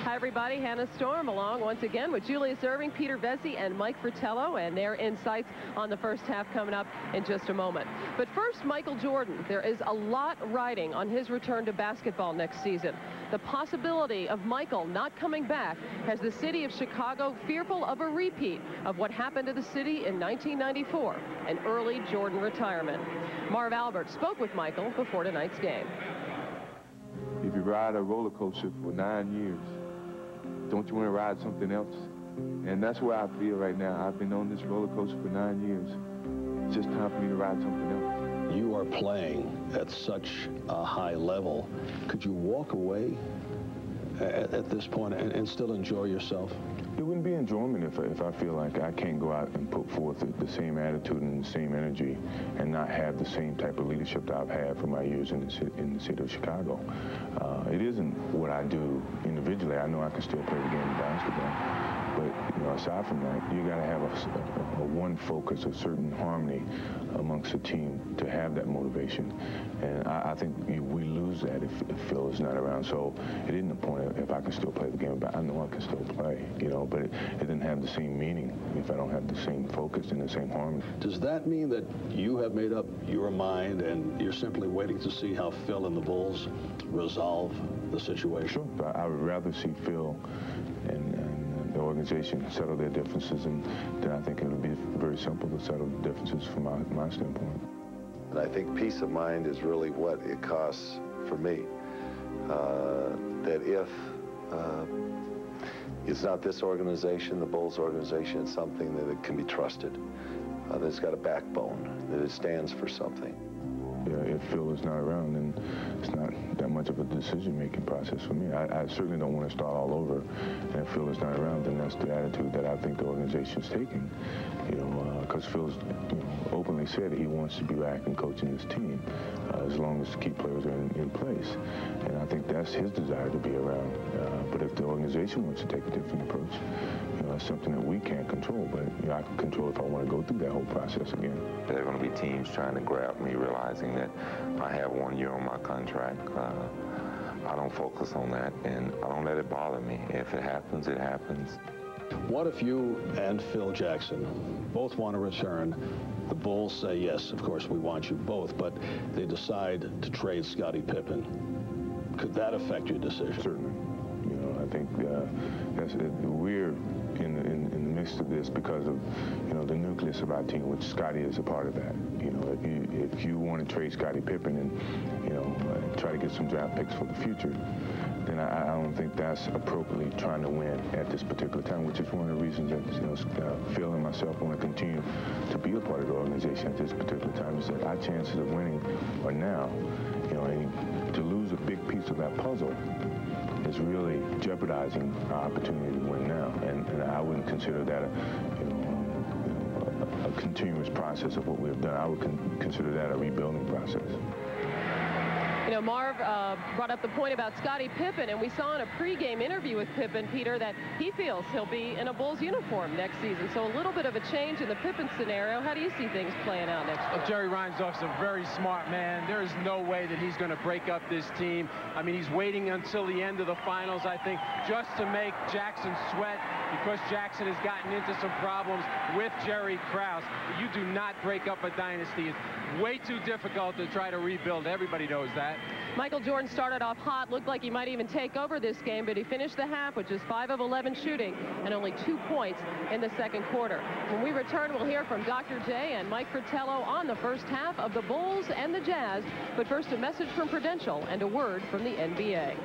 Hi, everybody. Hannah Storm along once again with Julius Erving, Peter Vesey, and Mike Fratello, and their insights on the first half coming up in just a moment. But first, Michael Jordan. There is a lot riding on his return to basketball next season. The possibility of Michael not coming back has the city of Chicago fearful of a repeat of what happened to the city in 1994, an early Jordan retirement. Marv Albert spoke with Michael before tonight's game. If you ride a roller coaster for 9 years, don't you want to ride something else? And that's where I feel right now. I've been on this roller coaster for 9 years. It's just time for me to ride something else. You are playing at such a high level. Could you walk away at this point and still enjoy yourself? It wouldn't be enjoyment if I feel like I can't go out and put forth the same attitude and the same energy and not have the same type of leadership that I've had for my years in the city of Chicago. It isn't what I do individually. I know I can still play the game of basketball. But, you know, aside from that, you got to have a one focus, a certain harmony amongst the team to have that motivation. And I think we lose that if Phil is not around. So it isn't the point if I can still play the game, but I know I can still play, you know, but it didn't have the same meaning if I don't have the same focus and the same harmony. Does that mean that you have made up your mind and you're simply waiting to see how Phil and the Bulls resolve the situation? Sure. I would rather see Phil and the organization settle their differences, and then I think it would be very simple to settle the differences from my standpoint. And I think peace of mind is really what it costs for me. That if it's not this organization, the Bulls organization, it's something that it can be trusted, that it's got a backbone, that it stands for something. Yeah, if Phil is not around, then it's not that much of a decision-making process for me. I certainly don't want to start all over. And if Phil is not around, then that's the attitude that I think the organization's taking. You know, because Phil's openly said that he wants to be back and coaching his team as long as the key players are in place. And I think that's his desire to be around. But if the organization wants to take a different approach, that's something that we can't control. But I can control if I want to go through that whole process again. There are going to be teams trying to grab me, realizing that I have 1 year on my contract. I don't focus on that, and I don't let it bother me. If it happens, it happens. What if you and Phil Jackson both want to return? The Bulls say, yes, of course, we want you both, but they decide to trade Scottie Pippen. Could that affect your decision? Certainly. I think we're in the midst of this because of, the nucleus of our team, which Scottie is a part of that. If you want to trade Scottie Pippen and, try to get some draft picks for the future, then I don't think that's appropriately trying to win at this particular time, which is one of the reasons that Phil and myself want to continue to be a part of the organization at this particular time, is that our chances of winning are now. And to lose a big piece of that puzzle is really jeopardizing our opportunity to win now, and I wouldn't consider that a continuous process of what we have done. I would consider that a rebuilding process. Marv brought up the point about Scottie Pippen, and we saw in a pregame interview with Pippen, Peter, that he feels he'll be in a Bulls uniform next season. So a little bit of a change in the Pippen scenario. How do you see things playing out next year? Jerry Reinsdorf's a very smart man. There is no way that he's going to break up this team. I mean, he's waiting until the end of the finals, I think, just to make Jackson sweat, because Jackson has gotten into some problems with Jerry Krause. You do not break up a dynasty. It's way too difficult to try to rebuild. Everybody knows that. Michael Jordan started off hot, looked like he might even take over this game, but he finished the half with just 5 of 11 shooting and only 2 points in the second quarter. When we return, we'll hear from Dr. J and Mike Fratello on the first half of the Bulls and the Jazz. But first, a message from Prudential and a word from the NBA.